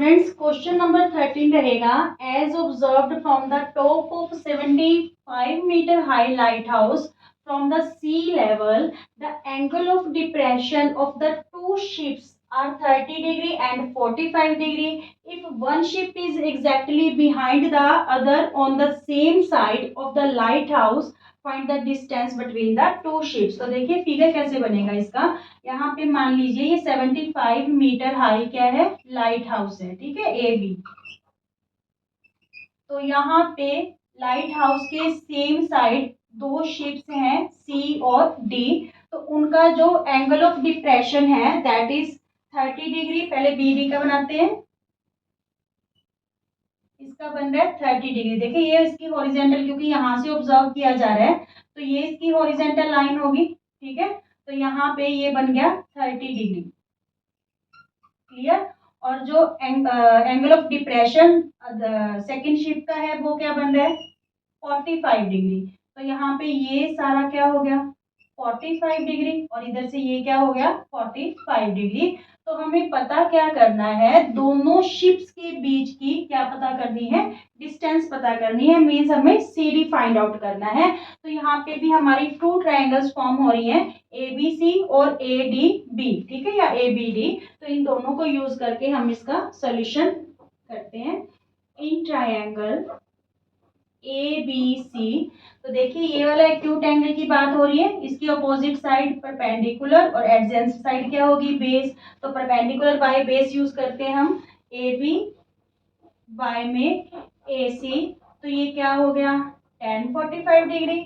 Students question number 13 रहेगा। As observed from the top of 75 metre high lighthouse from the sea level the angle of depression of the two ships are 30 degree and 45 degree. If one ship is exactly behind the other on the same side of the lighthouse, find the distance between the two ships. तो देखिए figure कैसे बनेगा इसका। यहाँ पे मान लीजिए ये 75 मीटर हाई क्या है, लाइट हाउस है, ठीक है, ए बी। तो यहाँ पे लाइट हाउस के सेम साइड दो शिप्स हैं सी और डी। तो उनका जो एंगल ऑफ डिप्रेशन है दैट इज 30 डिग्री। पहले बी डी का बनाते हैं, इसका बन रहा है 30 डिग्री। देखिए ये इसकी हॉरिजेंटल, क्योंकि यहाँ से ऑब्जर्व किया जा रहा है तो ये इसकी हॉरिजेंटल लाइन होगी, ठीक है। तो यहाँ पे ये बन गया 30 डिग्री, क्लियर। और जो angle of depression second shift का है वो क्या बन रहा है 45 डिग्री। तो यहाँ पे ये सारा क्या हो गया 45 डिग्री और इधर से ये क्या हो गया 45 डिग्री। तो हमें पता क्या करना है, दोनों शिप्स के बीच की क्या पता करनी है, डिस्टेंस पता करनी है, मीन्स हमें सीडी फाइंड आउट करना है। तो यहाँ पे भी हमारी टू ट्रायंगल्स फॉर्म हो रही हैं, ए बी सी और ए डी बी, ठीक है, या ए बी डी। तो इन दोनों को यूज करके हम इसका सोल्यूशन करते हैं। इन ट्रायंगल ए बी सी, तो देखिए ये वाला एक्यूट एंगल की बात हो रही है, इसकी अपोजिट साइड परपेंडिकुलर और एडजेंट साइड क्या होगी बेस। तो परपेंडिकुलर बाय बेस यूज करते हैं हम, ए बी बाय में ए सी। तो ये क्या हो गया tan 45 डिग्री।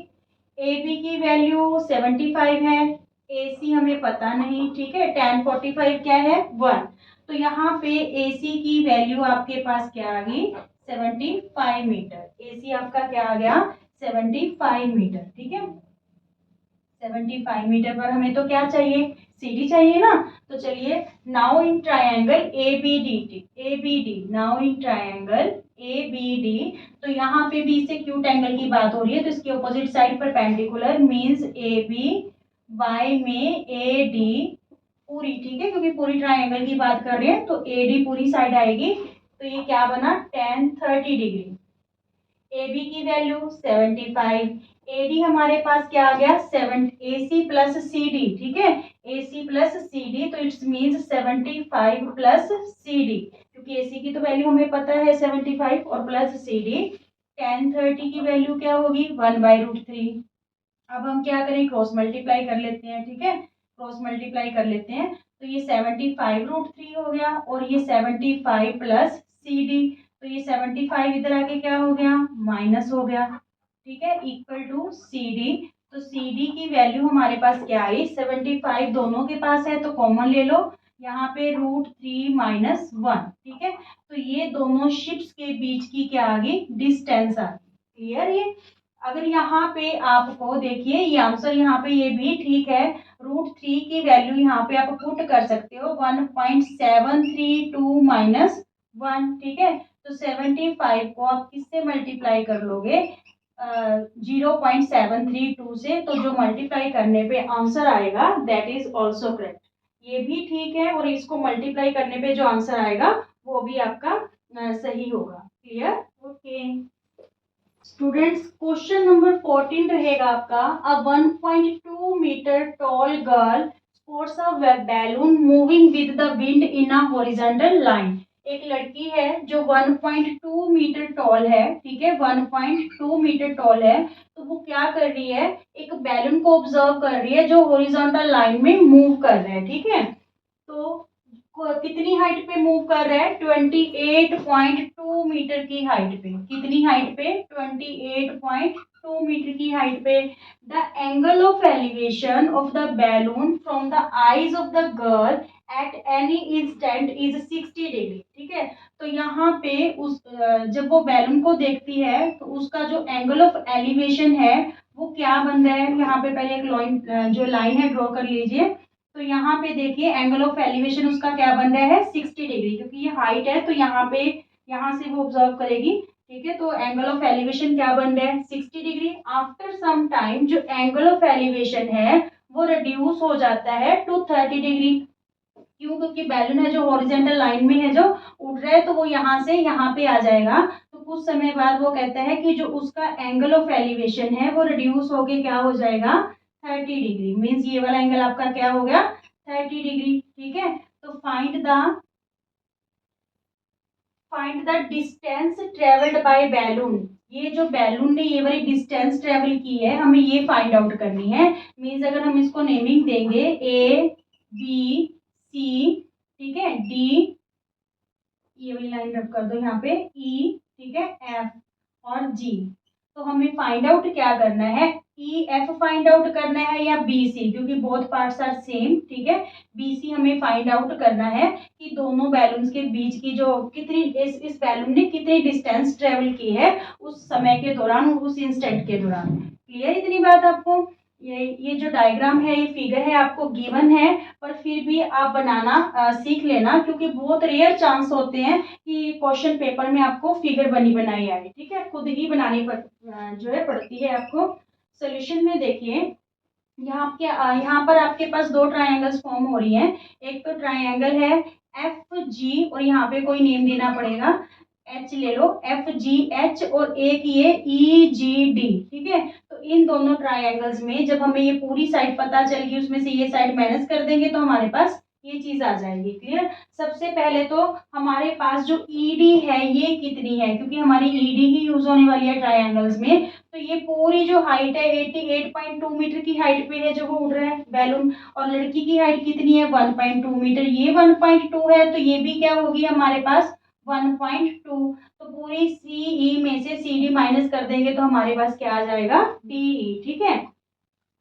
ए बी की वैल्यू 75 है, ए सी हमें पता नहीं, ठीक है, tan 45 क्या है 1। तो यहाँ पे ए सी की वैल्यू आपके पास क्या आ गई 75 मीटर। ए सी आपका क्या आ गया 75 मीटर, ठीक है। 75 मीटर पर हमें तो क्या चाहिए, सीडी चाहिए ना। तो चलिए, now in triangle A B D, now in triangle A B D. तो यहाँ पे भी इससे क्यूट एंगल की बात हो रही है, तो इसकी opposite side perpendicular means A B by में ए डी पूरी, ठीक है, क्योंकि पूरी ट्रायंगल की बात कर रहे हैं तो ए डी पूरी साइड आएगी। तो ये क्या बना tan 30 डिग्री। ए बी की वैल्यू 75, ए डी हमारे पास क्या आ गया 7 ए सी प्लस सी डी, ठीक है, A C plus C D. तो it's means 75 plus C D, क्योंकि ए सी की तो वैल्यू हमें पता है 75 और प्लस सी डी। tan 30 की वैल्यू क्या होगी 1/√3। अब हम क्या करें, क्रॉस मल्टीप्लाई कर लेते हैं, ठीक है, क्रॉस मल्टीप्लाई कर लेते हैं। तो ये 75√3 हो गया और ये 75 प्लस सी डी। तो ये 75 इधर आके क्या हो गया माइनस हो गया, ठीक है, इक्वल टू सी डी। तो सी डी की वैल्यू हमारे पास क्या आई 75 दोनों के पास है तो कॉमन ले लो, यहाँ पे √3 माइनस 1, ठीक है। तो ये दोनों शिप्स के बीच की क्या आ गई डिस्टेंस आ गई, क्लियर। ये अगर यहाँ पे आपको देखिए ये आंसर यहाँ पे ये भी ठीक है, √3 की वैल्यू यहाँ पे आप पुट कर सकते हो 1.732 माइनस 1, ठीक है। तो 75 को आप किससे मल्टीप्लाई कर लोगे 0.732 से, तो जो मल्टीप्लाई करने पे आंसर आएगा दैट इज ऑल्सो करेक्ट। ये भी ठीक है और इसको मल्टीप्लाई करने पे जो आंसर आएगा वो भी आपका सही होगा, clear, okay. Students question number 14 रहेगा आपका। A 1.2 metre tall girl sports a balloon moving with the wind in a horizontal line. एक लड़की है जो 1.2 मीटर टॉल है, ठीक है, 1.2 मीटर टॉल है। तो वो क्या कर रही है, एक बैलून को ऑब्जर्व कर रही है जो हॉरिजॉन्टल लाइन में मूव कर रहा है, ठीक है। तो कितनी हाइट पे मूव कर रहा है 28.2 मीटर की हाइट पे। कितनी हाइट पे 28.2 मीटर की हाइट पे। The angle of elevation of the balloon from the eyes of the girl at any instant is 60 degree, ठीक है। तो यहाँ पे उस जब वो बैलून को देखती है तो उसका जो एंगल ऑफ एलिवेशन है वो क्या बन रहा है, यहाँ पे पहले एक लाइन जो लाइन है ड्रॉ कर लीजिए। तो यहाँ पे देखिए एंगल ऑफ एलिवेशन उसका क्या बन रहा है 60 डिग्री, क्योंकि ये हाइट है तो यहाँ पे यहाँ से वो ऑब्जर्व करेगी, ठीक है। तो एंगल ऑफ एलिवेशन क्या बन रहा है 60 डिग्री। आफ्टर सम टाइम जो एंगल ऑफ एलिवेशन है वो रिड्यूस हो जाता है टू 30 डिग्री। क्यों? क्योंकि बैलून है जो हॉरिजेंटल लाइन में है, जो उड़ रहा है, तो वो यहाँ से यहाँ पे आ जाएगा। तो कुछ समय बाद वो कहता है कि जो उसका एंगल ऑफ एलिवेशन है वो रिड्यूस होके क्या हो जाएगा, 30 डिग्री। मीन्स ये वाला एंगल आपका क्या हो गया, 30 डिग्री। ठीक है, तो find the distance travelled by balloon. ये जो बैलून ने ये वाली डिस्टेंस ट्रेवल की है, हमें ये फाइंड आउट करनी है। मीन्स अगर हम इसको नेमिंग देंगे ए बी सी, ठीक है, डी, ये वाली लाइन रब कर दो यहाँ पे, ई, ठीक है, एफ और जी। तो हमें फाइंड आउट क्या करना है, ई एफ फाइंड आउट करना है या बी सी, क्योंकि बोथ पार्ट्स आर सेम। ठीक है, बी सी हमें फाइंड आउट करना है कि दोनों बैलून्स के बीच की जो कितनी इस बैलून ने कितनी डिस्टेंस ट्रेवल की है उस समय के दौरान, उस इंस्टेंट के दौरान। क्लियर इतनी बात आपको? ये जो डायग्राम है, ये फिगर है, आपको गिवन है, पर फिर भी आप बनाना सीख लेना, क्योंकि बहुत रेयर चांस होते हैं कि क्वेश्चन पेपर में आपको फिगर बनी बनाई आए। ठीक है, खुद ही बनानी जो है पड़ती है आपको। सोल्यूशन में देखिए, यहाँ पर आपके पास दो ट्रायंगल्स फॉर्म हो रही हैं। एक तो ट्रायंगल है एफ जी, और यहाँ पे कोई नेम देना पड़ेगा, एच ले लो, एफ जी एच, और एक ये ई जी डी। ठीक है, तो इन दोनों ट्रायंगल्स में जब हमें ये पूरी साइड पता चल गई, उसमें से ये साइड माइनस कर देंगे तो हमारे पास ये चीज आ जाएगी। क्लियर? सबसे पहले तो हमारे पास जो ईडी है ये कितनी है, क्योंकि हमारी ईडी ही यूज होने वाली है ट्रायंगल्स में। तो ये पूरी जो हाइट है 88.2 मीटर की हाइट पे है जो वो उड़ रहा है बैलून, और लड़की की हाइट कितनी है, 1.2 मीटर। ये 1.2 है, तो ये भी क्या होगी हमारे पास, 1.2। तो पूरी सीई में से सी डी माइनस कर देंगे तो हमारे पास क्या आ जाएगा, डीई। ठीक है,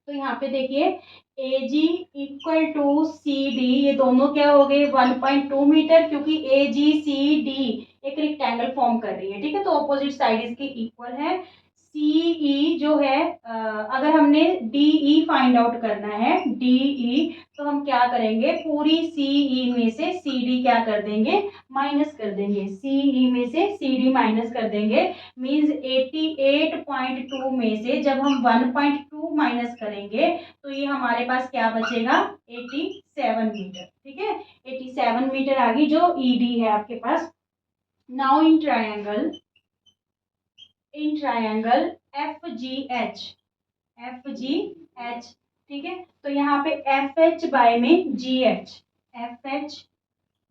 तो यहाँ पे देखिए ए जी इक्वल टू सी डी, ये दोनों क्या हो गए, 1.2 मीटर, क्योंकि ए जी सी डी एक रेक्टेंगल फॉर्म कर रही है। ठीक है, तो ऑपोजिट साइड इसके इक्वल है। सीई जो है, अगर हमने डीई फाइंड आउट करना है, डीई, तो हम क्या करेंगे, पूरी सीई में से सीडी क्या कर देंगे, माइनस कर देंगे। सीई में से सीडी माइनस कर देंगे। मीन्स 88.2 में से जब हम 1.2 माइनस करेंगे तो ये हमारे पास क्या बचेगा, 87 मीटर। ठीक है, 87 मीटर आ गई जो ईडी है आपके पास। Now in triangle F G H, ठीक है, तो यहाँ पे एफ एच बाय में G H, F H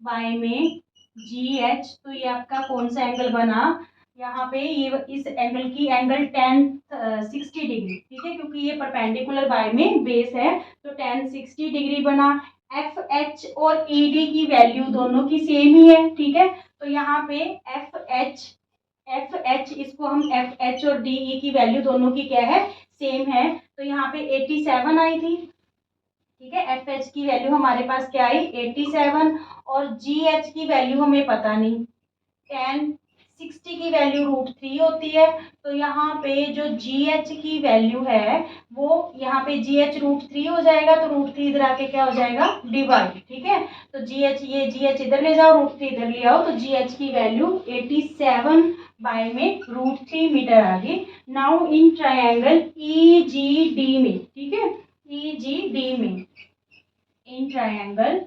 by में जी एच, तो ये आपका कौन सा एंगल बना, यहाँ पे ये इस एंगल की एंगल 60 डिग्री। ठीक है, क्योंकि ये परपेंडिकुलर बाय में बेस है, तो 60 डिग्री बना। एफ एच और ई डी की वैल्यू दोनों की सेम ही है। ठीक है, तो यहाँ पे एफ एच इसको हम एफ एच और डी ई की वैल्यू दोनों की क्या है, सेम है, तो यहाँ पे 87 आई थी। ठीक है, एफ एच की वैल्यू हमारे पास क्या आई, 87, और जी एच की वैल्यू हमें पता नहीं, 60 की वैल्यू √3 होती है। तो यहाँ पे जो जी एच की वैल्यू है वो यहाँ पे जी एच √3 हो जाएगा, तो √3 इधर आके क्या हो जाएगा, डिवाइड। ठीक है, तो जी एच, ये जी एच इधर ले जाओ, √3 इधर ले आओ, तो जी एच की वैल्यू 87 बाय में √3 मीटर आ गई। Now in triangle E G D में, ठीक है, ई जी डी में, in triangle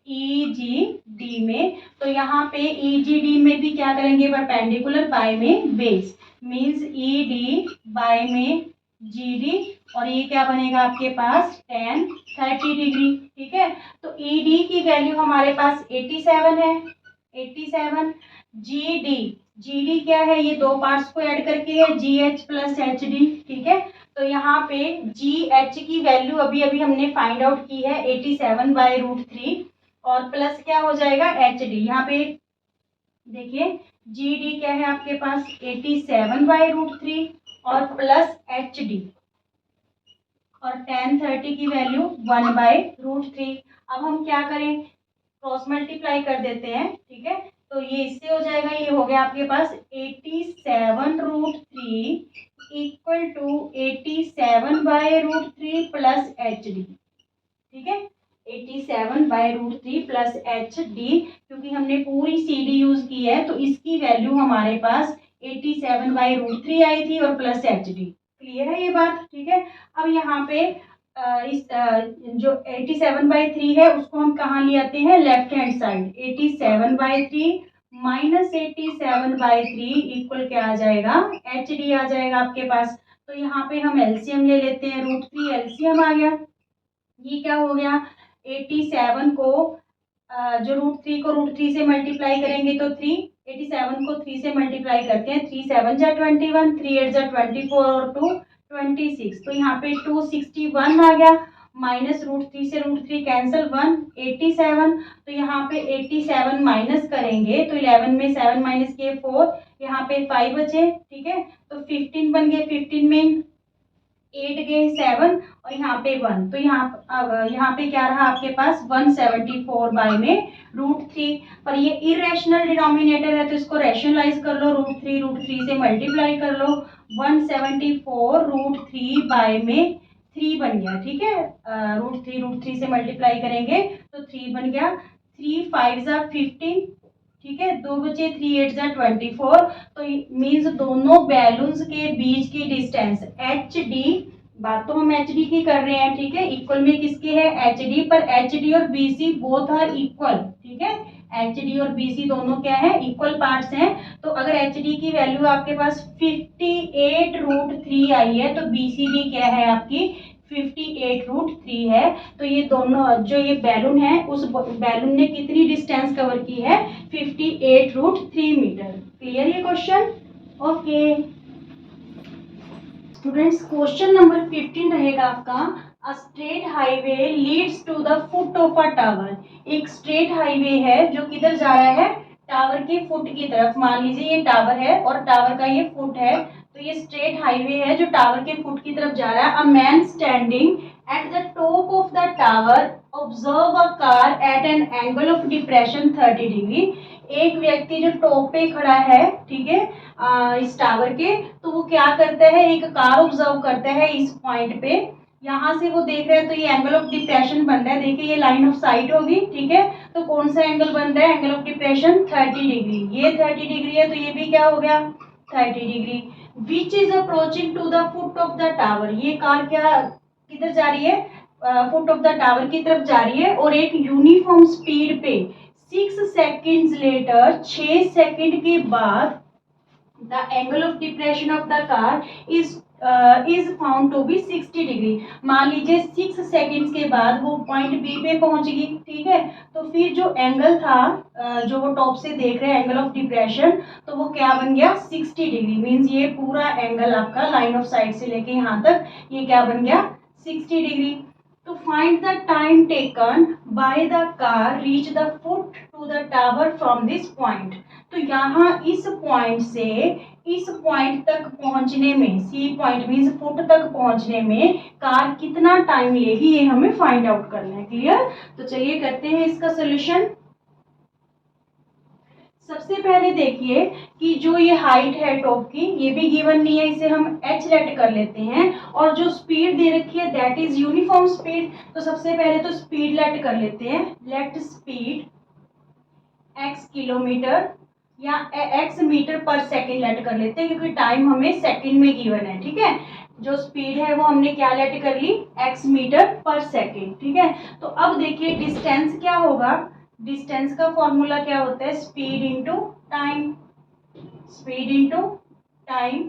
E G D में, तो यहाँ पे ई जी डी में भी क्या करेंगे, परपेंडिकुलर बाय में base. Means E D by में जी डी, और ये क्या बनेगा आपके पास, 30 डिग्री। ठीक है, तो ई डी की वैल्यू हमारे पास 87 है, 87। जी डी क्या है, ये दो पार्ट्स को ऐड करके है, जी एच प्लस एच डी। ठीक है, तो यहाँ पे जी एच की वैल्यू अभी अभी हमने फाइंड आउट की है 87 बाय √3, और प्लस क्या हो जाएगा, एच डी। यहाँ पे देखिए जी डी क्या है आपके पास, 87 बाय √3 और प्लस एच डी, और 1030 की वैल्यू 1 बाय √3। अब हम क्या करें, क्रॉस मल्टीप्लाई कर देते हैं। ठीक है, तो ये इससे हो जाएगा, ये हो गया आपके पास 87 √3 equal to 87 by √3 plus H D. ठीक है, 87 बाय √3 प्लस एच डी, क्योंकि हमने पूरी सी डी यूज की है तो इसकी वैल्यू हमारे पास 87 बाय √3 आई थी और प्लस एच डी। क्लियर है ये बात? ठीक है, अब यहाँ पे जो 87/3 है उसको हम कहाँ ले आते हैं, left hand side. 87/3 minus 87/3 equal क्या आ जाएगा, HD आ जाएगा आपके पास। तो यहाँ पे हम एलसीएम ले लेते हैं, √3 एलसीएम आ गया। ये क्या हो गया, 87 को जो √3 को √3 से मल्टीप्लाई करेंगे तो 3, 87 को 3 से मल्टीप्लाई करते हैं, 3 7 जा 21, 3 8 जा 24 और 2 26। तो यहाँ पे 261 आ गया, माइनस √3 से √3 कैंसिल, 1 87। तो यहाँ पे 87 माइनस करेंगे तो 11 में 7 माइनस किए 4, यहाँ पे 5 बचे, ठीक है। तो 15 बन गए, 15 में 8 गए 7 और यहाँ पे 1। तो यहाँ पे क्या रहा आपके पास, 174 बाय में √3। पर ये इरेशनल डिनोमिनेटर है तो इसको रैशनलाइज कर लो, √3 से मल्टीप्लाई कर लो, 174 √3 बाय में 3 बन गया, ठीक है। √3 से मल्टीप्लाई करेंगे तो 3 बन गया, 3 5 जा 15, ठीक है, 2 बचे, 3 8 जा 24। तो मीन्स दोनों बैलून्स के बीच की डिस्टेंस HD, बात तो हम HD की कर रहे हैं, ठीक है, इक्वल में किसके है, HD, पर HD और BC बोथ आर इक्वल, ठीक है। HD और BC दोनों क्या है, इक्वल पार्ट्स हैं। तो अगर HD की वैल्यू आपके पास 58 √3 आई है तो BC भी क्या है आपकी 58 √3 है। तो ये दोनों जो ये बैलून है उस बैलून ने कितनी डिस्टेंस कवर की है, 58 √3 मीटर। क्लियर ये question, okay students. Question number 15 रहेगा आपका, a straight highway leads to the foot of a tower. एक स्ट्रेट हाईवे है जो किधर जा रहा है, टावर के फुट की तरफ। मान लीजिए ये टावर है और टावर का ये फुट है, तो ये स्ट्रेट हाईवे है जो टावर के फुट की तरफ जा रहा है। A man standing at the top of the tower observe a car eight an angle of depression 30 degree. एक व्यक्ति जो टॉप पे खड़ा है, ठीक है, इस टावर के, तो वो क्या करता है, एक कार ऑब्जर्व करता है इस पॉइंट पे। यहाँ से वो देख रहे हैं तो ये एंगल ऑफ डिप्रेशन बन रहा है, देखिए ये लाइन ऑफ साइट होगी, ठीक है। तो कौन सा एंगल बन रहा है, एंगल ऑफ डिप्रेशन 30 डिग्री। ये 30 डिग्री है तो ये भी क्या हो गया 30 degree. Which is approaching to the foot of the tower. ये कार क्या किधर जा रही है, फुट ऑफ द टावर की तरफ जा रही है और एक यूनिफॉर्म स्पीड पे 6 सेकेंड्स लेटर, 6 सेकेंड के बाद the angle of depression of the car is found to be 60 degree. मान लीजिए 6 सेकेंड्स के बाद वो पॉइंट बी पे पहुंचेगी, ठीक है। तो फिर जो एंगल था जो वो टॉप से देख रहे हैं एंगल ऑफ डिप्रेशन, तो वो क्या बन गया 60 डिग्री। मीन्स ये पूरा एंगल आपका लाइन ऑफ साइट से लेके यहाँ तक ये क्या बन गया 60 degree. To find the time taken by the car reach the foot to the tower from this point। तो यहाँ इस पॉइंट से इस पॉइंट तक पहुंचने में, सी पॉइंट मीन्स फुट तक पहुंचने में कार कितना टाइम लेगी ये हमें फाइंड आउट करना है। क्लियर, तो चलिए करते हैं इसका सोल्यूशन। सबसे पहले देखिए कि जो ये हाइट है टॉप की ये भी गिवन नहीं है, इसे हम h लेट कर लेते हैं। और जो स्पीड दे रखी है दैट इज यूनिफॉर्म स्पीड। तो सबसे पहले तो स्पीड लेट कर लेते हैं, लेट स्पीड x किलोमीटर या x मीटर पर सेकेंड लेट कर लेते हैं क्योंकि टाइम हमें सेकेंड में गिवन है, ठीक है। जो स्पीड है वो हमने क्या लेट कर ली, x मीटर पर सेकेंड, ठीक है। तो अब देखिए डिस्टेंस क्या होगा, डिस्टेंस का फॉर्मूला क्या होता है, speed into time, speed into time.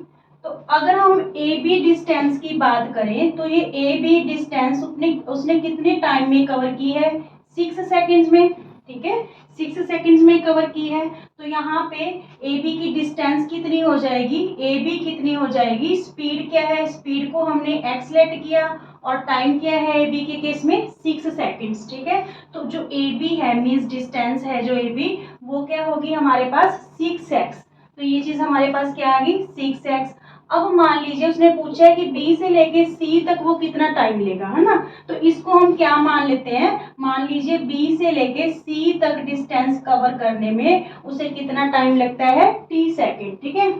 तो अगर हम ए बी डिस्टेंस की बात करें तो ये ए बी डिस्टेंस उसने कितने टाइम में कवर की है, 6 सेकेंड्स में, ठीक है, 6 सेकेंड्स में कवर की है। तो यहाँ पे ए बी की डिस्टेंस कितनी हो जाएगी, ए बी कितनी हो जाएगी, स्पीड क्या है, स्पीड को हमने एक्स लेट किया और टाइम क्या है ए बी के केस में 6 सेकेंड्स, ठीक है। तो जो ए बी है मीन्स डिस्टेंस है जो ए बी, वो क्या होगी हमारे पास 6x। तो ये चीज हमारे पास क्या आ गई 6x। अब मान लीजिए उसने पूछा है कि बी से लेके सी तक वो कितना टाइम लेगा, है ना। तो इसको हम क्या मान लेते हैं, मान लीजिए बी से लेके सी तक डिस्टेंस कवर करने में उसे कितना टाइम लगता है t सेकेंड, ठीक है।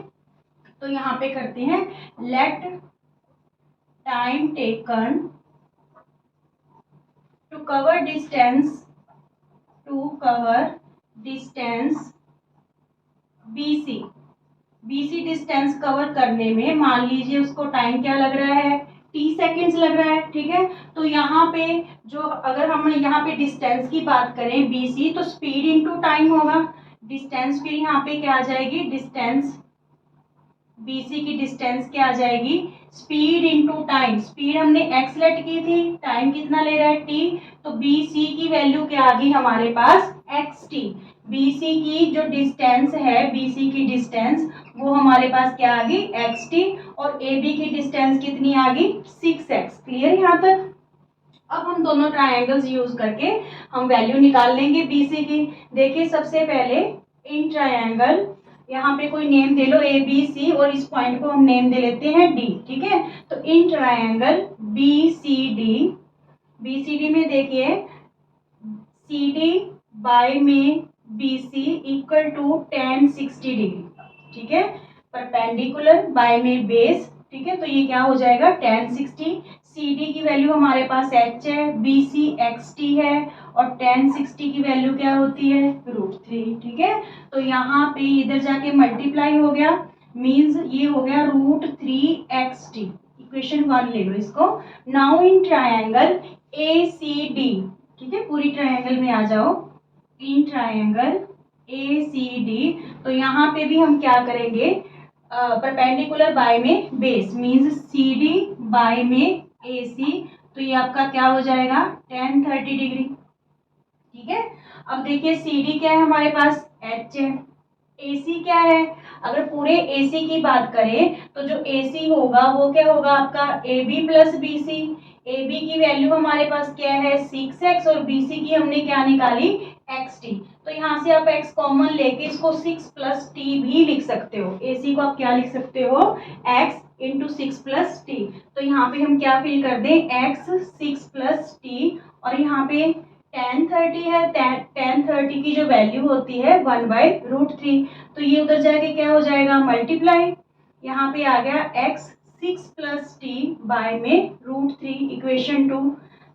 तो यहाँ पे करते हैं let time taken to cover distance BC distance cover करने में मान लीजिए उसको टाइम क्या लग रहा है टी सेकेंड्स लग रहा है, ठीक है। तो यहाँ पे जो अगर हम यहाँ पे डिस्टेंस की बात करें BC, तो स्पीड इनटू टाइम होगा। डिस्टेंस फिर यहाँ पे क्या आ जाएगी, डिस्टेंस BC की डिस्टेंस क्या आ जाएगी, स्पीड इनटू टाइम। स्पीड हमने x लेट की थी, टाइम कितना ले रहा है t, तो BC की वैल्यू क्या आ गई हमारे पास xt। BC की जो डिस्टेंस है, BC की डिस्टेंस वो हमारे पास क्या आ गई xt, और AB की डिस्टेंस कितनी आ गई 6x। क्लियर यहाँ तक। अब हम दोनों ट्रायंगल्स यूज करके हम वैल्यू निकाल लेंगे BC की। देखिए सबसे पहले इन ट्रायंगल, यहाँ पे कोई नेम दे लो ABC, और इस पॉइंट को हम नेम दे लेते हैं D, ठीक है। तो इन ट्रायंगल BCD में देखिए CD बाय में BC equal to tan 60 degree, ठीक है। परपेंडिकुलर बाय में बेस, ठीक है। तो ये क्या हो जाएगा tan 60। CD की वैल्यू हमारे पास h है, BC xt है, और tan 60 की वैल्यू क्या होती है √3, ठीक है। तो यहाँ पे इधर जाके मल्टीप्लाई हो गया, मीन्स ये हो गया √3xt। इक्वेशन 1 ले लो इसको। नाउ इन ट्रायंगल ACD, ठीक है, पूरी ट्रायंगल में आ जाओ। इन ट्रायंगल ACD, तो यहाँ पे भी हम क्या करेंगे, परपेंडिकुलर बाय में बेस, मीन्स CD बाय में AC, तो ये आपका क्या हो जाएगा tan 30 डिग्री, ठीक है। अब देखिए CD क्या है हमारे पास h है, AC क्या है, अगर पूरे AC की बात करें तो जो AC होगा वो क्या होगा आपका AB प्लस BC। AB की वैल्यू हमारे पास क्या है 6x, और BC की हमने क्या निकाली xt। तो यहाँ से आप x कॉमन लेके इसको 6 प्लस t भी लिख सकते हो। AC को आप क्या लिख सकते हो x इंटू 6 प्लस टी। तो यहाँ पे हम क्या फिल कर दें x 6 प्लस टी, और यहाँ पे tan 30 है, tan 30 की जो वैल्यू होती है 1/√3, तो ये उधर जाके क्या हो जाएगा मल्टीप्लाई। यहाँ पे आ गया x 6 प्लस टी बाय में √3, इक्वेशन 2।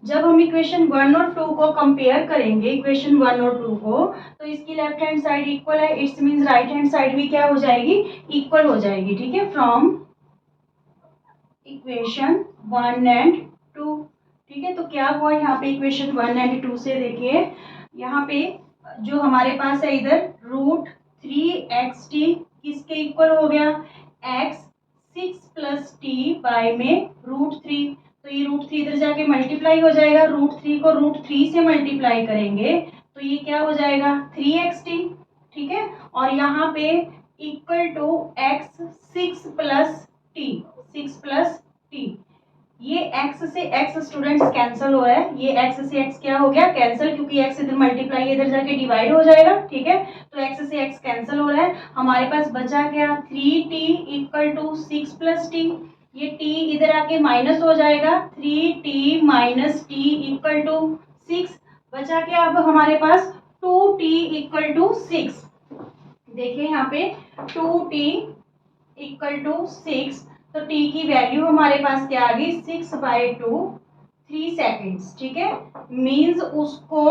जब हम इक्वेशन 1 और 2 को कंपेयर करेंगे, इक्वेशन 1 और 2 को, तो इसकी लेफ्ट हैंड साइड इक्वल है, it's means right hand side भी क्या हो जाएगी इक्वल हो जाएगी, ठीक है। फ्रॉम इक्वेशन 1 एंड 2, ठीक है। तो क्या हुआ यहाँ पे इक्वेशन 1 एंड 2 से, देखिए यहाँ पे जो हमारे पास है इधर √3xt किसके इक्वल हो गया x 6 प्लस टी बाय में √3। तो ये √3 इधर जाके मल्टीप्लाई हो जाएगा, √3 को √3 से मल्टीप्लाई करेंगे तो ये क्या हो जाएगा 3xt, ठीक है। और यहाँ पे equal to x 6 plus T. ये x से x स्टूडेंट्स कैंसिल हो रहा है, ये x से x क्या हो गया कैंसिल, क्योंकि x इधर मल्टीप्लाई इधर जाके डिवाइड हो जाएगा, ठीक है। तो x से x कैंसिल हो रहा है, हमारे पास बचा क्या 3t equal to 6 plus T. ये t इधर आके माइनस हो जाएगा, 3t minus T equal to 6। बचा क्या अब हमारे पास 2t इक्वल टू 6। देखिए यहाँ पे 2t इक्वल टू 6, तो t की वैल्यू हमारे पास क्या आ गई 6/2 3 सेकेंड्स, ठीक है। मींस उसको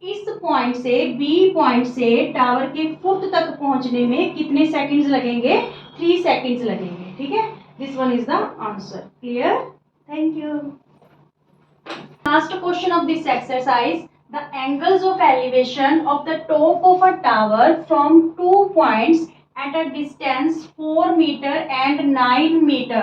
इस पॉइंट से B पॉइंट से टावर के फुट तक पहुंचने में कितने सेकेंड्स लगेंगे 3 सेकेंड्स लगेंगे, ठीक है। This one is the answer. Clear, thank you. Last question of this exercise, the angles of elevation of the top of a tower from 2 points at a distance 4 meter and 9 meter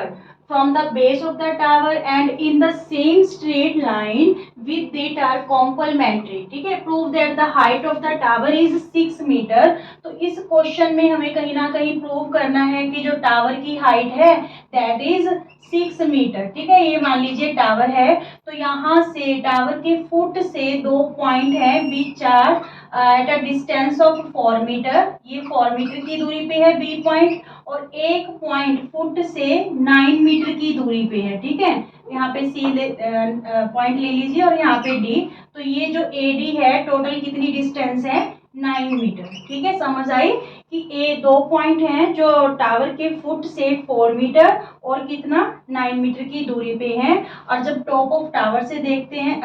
from the base of the tower and in the same straight line with that are complementary, ठीक है। prove that the height of the tower is 6 meter। तो इस question में हमें कहीं ना कहीं prove करना है कि जो टावर की हाइट है दैट इज 6 मीटर, ठीक है। ये मान लीजिए टावर है, तो यहाँ से टावर के फुट से 2 पॉइंट है बीच 4 at a distance of 4 metre, ये 4 मीटर की दूरी पे है बी पॉइंट, और एक पॉइंट फुट से 9 मीटर की दूरी पे है, ठीक है। यहाँ पे सी पॉइंट ले लीजिए और यहाँ पे डी, तो ये जो AD है टोटल कितनी डिस्टेंस है 9 मीटर, ठीक है। समझ आई। कि ए 2 पॉइंट हैं जो टावर के फुट से 4 मीटर और कितना 9 मीटर की दूरी पे हैं। और जब टॉप ऑफ टावर से देखते हैं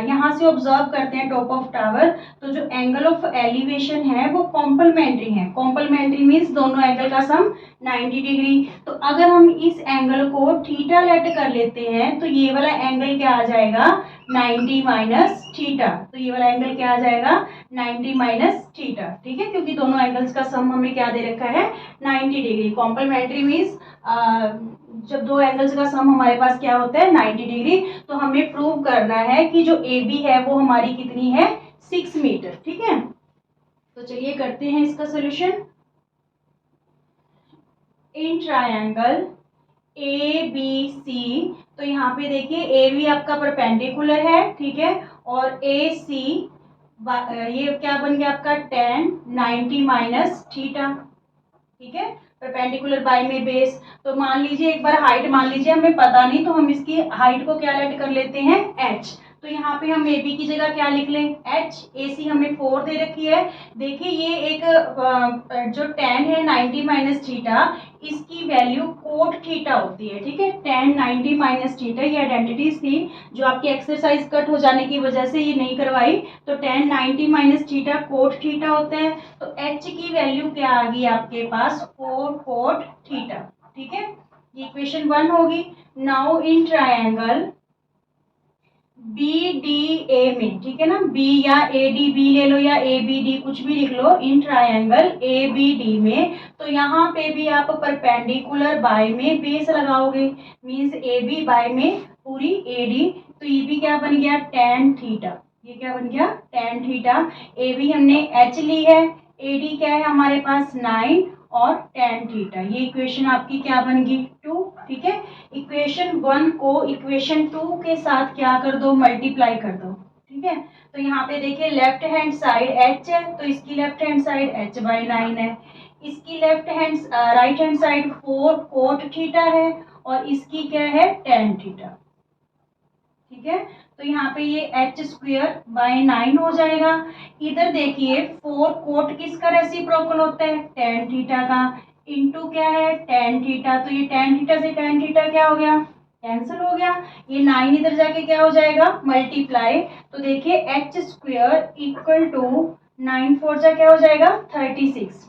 यहाँ से ऑब्जर्व करते हैं टॉप ऑफ टावर, तो जो एंगल ऑफ एलिवेशन है वो कॉम्प्लीमेंट्री है। कॉम्प्लीमेंट्री मीन्स दोनों एंगल का सम 90 डिग्री। तो अगर हम इस एंगल को थीटा लेट कर लेते हैं तो ये वाला एंगल क्या आ जाएगा 90 माइनस थीटा। तो ये वाला एंगल क्या आ जाएगा 90 माइनस थीटा। ठीक है, क्योंकि दोनों एंगल्स का सम हमें क्या दे रखा है 90 डिग्री। कॉम्प्लीमेंट्री मीन्स जब दो एंगल्स का सम हमारे पास क्या होता है 90 डिग्री, तो हमें प्रूव करना है कि जो ए बी है वो हमारी कितनी है 6 मीटर। ठीक है, तो चलिए करते हैं इसका solution. In triangle A B C, तो यहाँ पे देखिए ए बी आपका परपेंडिकुलर है, ठीक है, और ए सी ये क्या बन गया आपका tan 90 माइनस थीटा। ठीक है, परपेंडिकुलर बाय में बेस। तो मान लीजिए एक बार हाइट मान लीजिए हमें पता नहीं, तो हम इसकी हाइट को क्या लेट कर लेते हैं h। तो यहाँ पे हम ए बी की जगह क्या लिख लें h। ए सी हमें 4 दे रखी है। देखिए ये एक जो tan है 90 माइनस थीटा, इसकी वैल्यू कोट थीटा होती है। ठीक है, tan 90 माइनस थीटा ये आइडेंटिटीज थी जो आपकी एक्सरसाइज कट हो जाने की वजह से ये नहीं करवाई। तो tan 90 minus theta cot theta होता है। तो h की वैल्यू क्या आ गई आपके पास 4 कोट थीटा। ठीक है, ये इक्वेशन 1 होगी। Now in triangle B D A में, ठीक है ना, बी या ए डी, बी ले लो या ए बी डी कुछ भी लिख लो, in triangle A B D में, तो यहाँ पे भी आप परपेंडिकुलर बाय में बेस लगाओगे, मींस ए बी बाय में पूरी ए डी। तो ये भी क्या बन गया tan थीटा। ये क्या बन गया tan थीटा। ए बी हमने एच ली है, ए डी क्या है हमारे पास 9 और tan थीटा। ये इक्वेशन आपकी क्या बन गई 2। ठीक है, इक्वेशन 1 को इक्वेशन 2 के साथ क्या कर दो मल्टीप्लाई कर दो। ठीक है, तो यहाँ पे देखिए लेफ्ट हैंड साइड h है, तो इसकी left hand side h by 9 है। इसकी left hand right hand side 4 cot theta है और इसकी क्या है tan थीटा। ठीक है, तो यहाँ पे ये h स्क्वायर बाई 9 हो जाएगा। इधर देखिए 4 कोट किसका रेसिप्रोकल होता है tan थीटा का, इनटू क्या है tan थीटा। तो ये tan थीटा से tan थीटा क्या हो गया कैंसिल हो गया। ये 9 इधर जाके क्या हो जाएगा मल्टीप्लाई। तो देखिए h स्क्वायर इक्वल टू 9 4 जा क्या हो जाएगा 36।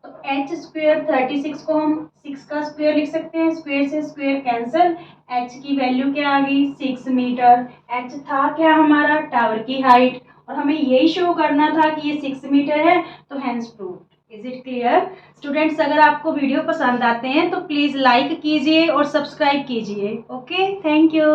तो h स्क्वायर 36 को हम 6 का स्क्वायर लिख सकते हैं, स्क्वायर से स्क्वायर कैंसिल। h की वैल्यू क्या आ गई 6 मीटर। h था क्या हमारा टावर की हाइट, और हमें यही शो करना था कि ये 6 मीटर है, तो hence proved. Is it clear students? अगर आपको वीडियो पसंद आते हैं तो प्लीज़ लाइक कीजिए और सब्सक्राइब कीजिए। Okay, thank you.